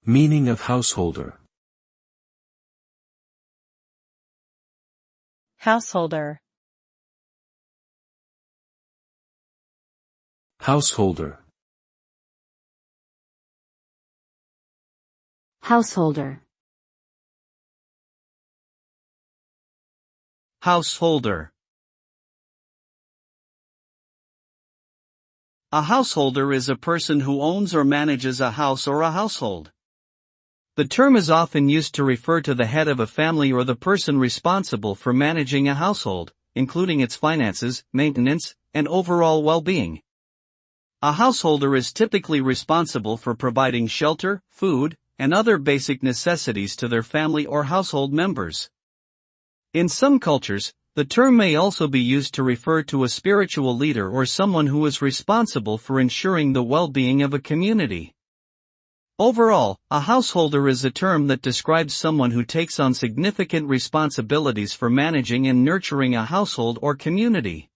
Meaning of householder. Householder. Householder. Householder. Householder. A householder is a person who owns or manages a house or a household. The term is often used to refer to the head of a family or the person responsible for managing a household, including its finances, maintenance, and overall well-being. A householder is typically responsible for providing shelter, food, and other basic necessities to their family or household members. In some cultures, the term may also be used to refer to a spiritual leader or someone who is responsible for ensuring the well-being of a community. Overall, a householder is a term that describes someone who takes on significant responsibilities for managing and nurturing a household or community.